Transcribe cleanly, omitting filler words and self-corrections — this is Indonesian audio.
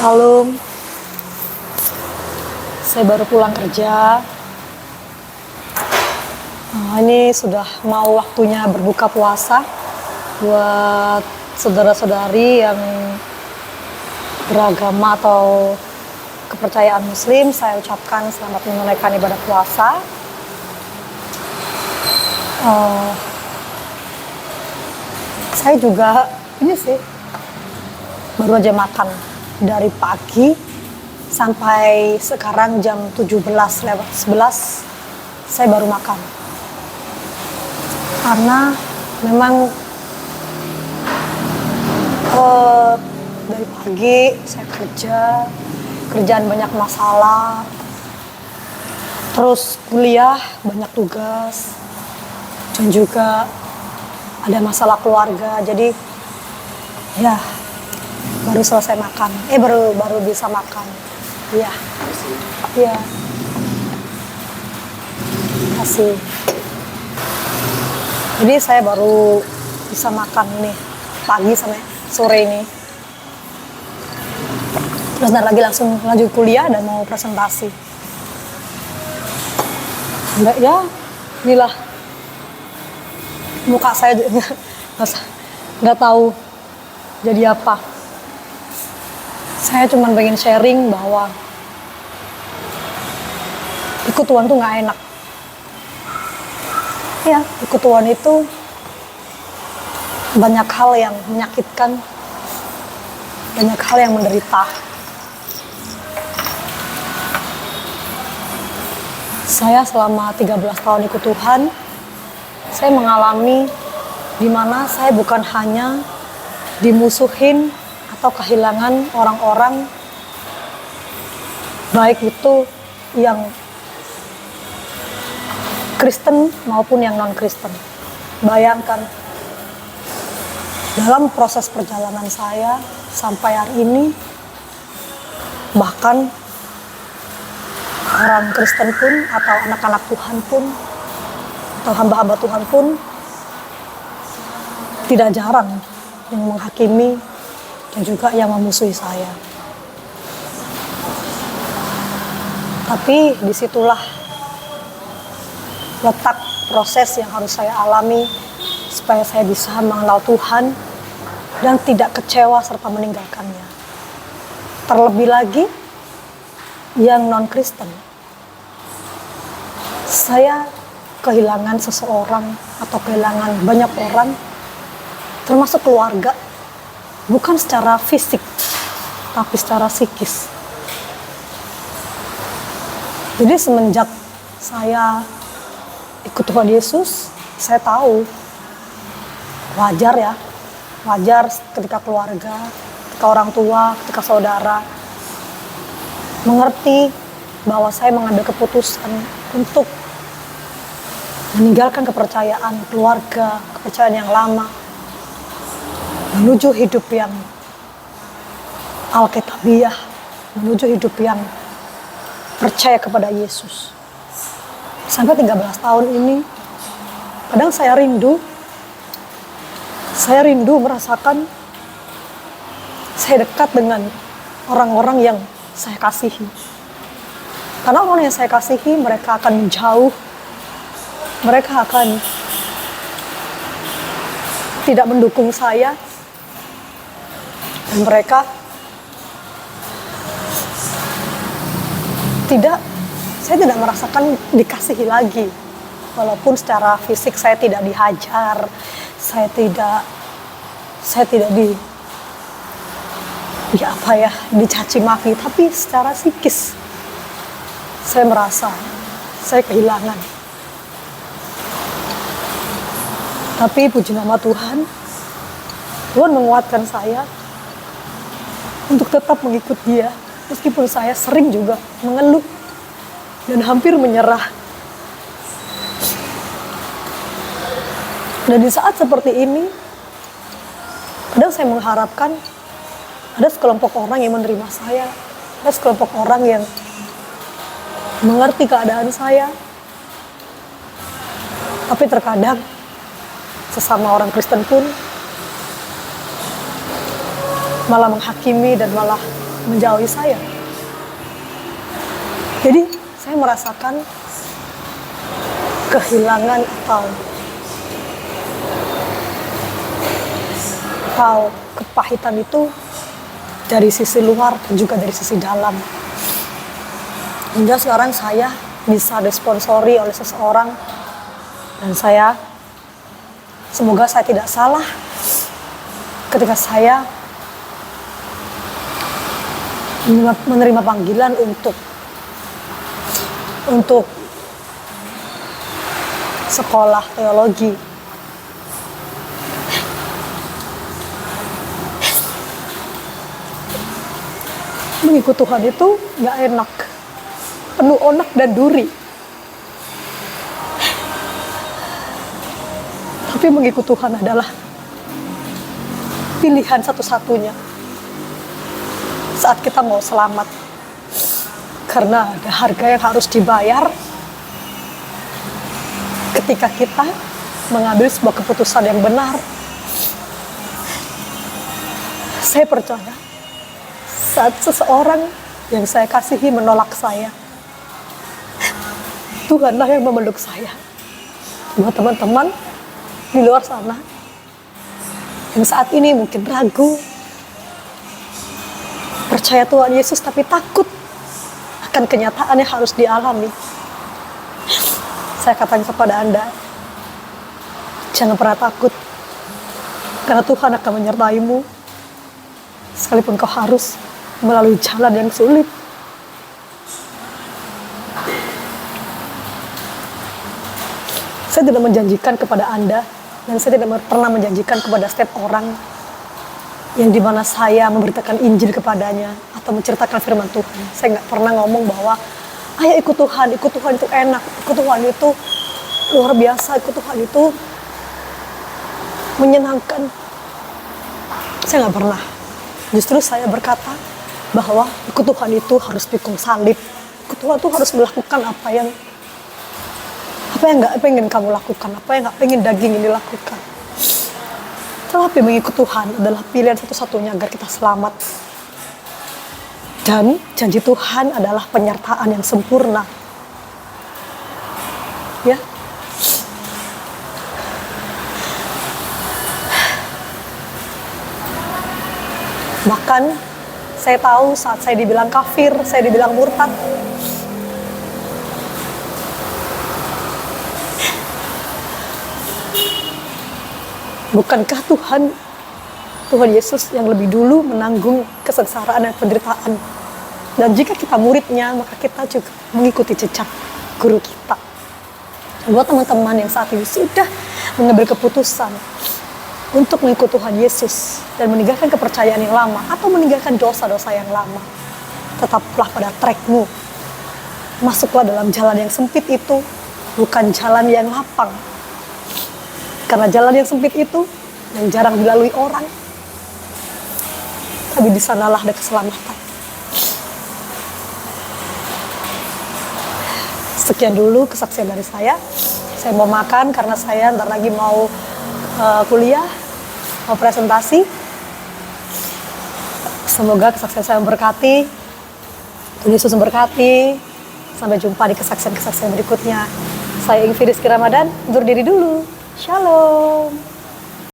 Halo, saya baru pulang kerja. Ini sudah mau waktunya berbuka puasa buat saudara-saudari yang beragama atau kepercayaan Muslim. Saya ucapkan selamat menunaikan ibadah puasa. Saya juga ini sih baru aja makan dari pagi sampai sekarang jam 17:11 saya baru makan. Karena memang dari pagi saya kerjaan banyak masalah, terus kuliah banyak tugas, dan juga ada masalah keluarga. Jadi ya baru selesai makan, baru bisa makan. Iya. Iya. Kasih. Jadi saya baru bisa makan nih pagi sampai sore ini. Terus ntar lagi langsung lanjut kuliah dan mau presentasi. Enggak ya, inilah muka saya nggak tahu jadi apa. Saya cuma pengen sharing bahwa ikut Tuhan tuh nggak enak. Ya, ikut Tuhan itu banyak hal yang menyakitkan, banyak hal yang menderita. Saya selama 13 tahun ikut Tuhan, saya mengalami di mana saya bukan hanya dimusuhin atau kehilangan orang-orang, baik itu yang Kristen maupun yang non-Kristen. Bayangkan, dalam proses perjalanan saya sampai hari ini, bahkan orang Kristen pun atau anak-anak Tuhan pun atau hamba-hamba Tuhan pun tidak jarang yang menghakimi dan juga yang memusuhi saya. Tapi disitulah letak proses yang harus saya alami supaya saya bisa mengenal Tuhan dan tidak kecewa serta meninggalkannya. Terlebih lagi yang non-Kristen. Saya kehilangan seseorang atau kehilangan banyak orang, termasuk keluarga, bukan secara fisik, tapi secara psikis. Jadi semenjak saya ikut Tuhan Yesus, saya tahu wajar ketika keluarga, ketika orang tua, ketika saudara mengerti bahwa saya mengambil keputusan untuk meninggalkan kepercayaan keluarga, kepercayaan yang lama, menuju hidup yang alkitabiah, menuju hidup yang percaya kepada Yesus. Sampai 13 tahun ini, kadang saya rindu merasakan saya dekat dengan orang-orang yang saya kasihi. Karena orang yang saya kasihi, mereka akan menjauh, mereka akan tidak mendukung saya, dan mereka saya tidak merasakan dikasihi lagi. Walaupun secara fisik saya tidak dihajar, saya tidak dicaci maki, tapi secara psikis saya merasa saya kehilangan. Tapi puji nama Tuhan menguatkan saya untuk tetap mengikut Dia, meskipun saya sering juga mengeluh dan hampir menyerah. Dan di saat seperti ini, kadang saya mengharapkan ada sekelompok orang yang menerima saya, ada sekelompok orang yang mengerti keadaan saya. Tapi terkadang sesama orang Kristen pun malah menghakimi dan malah menjauhi saya. Jadi saya merasakan kehilangan atau kepahitan itu dari sisi luar dan juga dari sisi dalam. Hingga sekarang saya bisa disponsori oleh seseorang, dan semoga saya tidak salah ketika saya menerima panggilan untuk sekolah teologi. Mengikut Tuhan itu gak enak, penuh onak dan duri. Tapi mengikut Tuhan adalah pilihan satu-satunya saat kita mau selamat. Karena ada harga yang harus dibayar ketika kita mengambil sebuah keputusan yang benar. Saya percaya saat seseorang yang saya kasihi menolak saya, Tuhanlah yang memeluk saya. Buat teman-teman di luar sana yang saat ini mungkin ragu, percaya Tuhan Yesus tapi takut akan kenyataan yang harus dialami, saya katakan kepada Anda, jangan pernah takut, karena Tuhan akan menyertaimu sekalipun kau harus melalui jalan yang sulit. Saya tidak menjanjikan kepada Anda, dan saya tidak pernah menjanjikan kepada setiap orang yang dimana saya memberitakan Injil kepadanya atau menceritakan firman Tuhan. Saya nggak pernah ngomong bahwa ayo ikut Tuhan itu enak, ikut Tuhan itu luar biasa, ikut Tuhan itu menyenangkan. Saya nggak pernah. Justru saya berkata bahwa ikut Tuhan itu harus pikul salib. Ikut Tuhan itu harus melakukan apa yang nggak pengen kamu lakukan, apa yang nggak pengen daging ini lakukan. Tetapi mengikut Tuhan adalah pilihan satu-satunya agar kita selamat. Dan janji Tuhan adalah penyertaan yang sempurna. Ya. Bahkan saya tahu saat saya dibilang kafir, saya dibilang murtad, bukankah Tuhan Yesus yang lebih dulu menanggung kesengsaraan dan penderitaan? Dan jika kita muridnya, maka kita juga mengikuti jejak guru kita. Buat teman-teman yang saat ini sudah mengambil keputusan untuk mengikut Tuhan Yesus dan meninggalkan kepercayaan yang lama atau meninggalkan dosa-dosa yang lama, tetaplah pada trackmu. Masuklah dalam jalan yang sempit itu, bukan jalan yang lapang. Karena jalan yang sempit itu yang jarang dilalui orang, tapi di sanalah ada keselamatan. Sekian dulu kesaksian dari saya. Saya mau makan karena saya ntar lagi mau kuliah, mau presentasi. Semoga kesaksian saya memberkati, Tuhan Yesus memberkati. Sampai jumpa di kesaksian-kesaksian berikutnya. Saya Ingvi Rizky Ramadan, undur diri dulu. Shalom.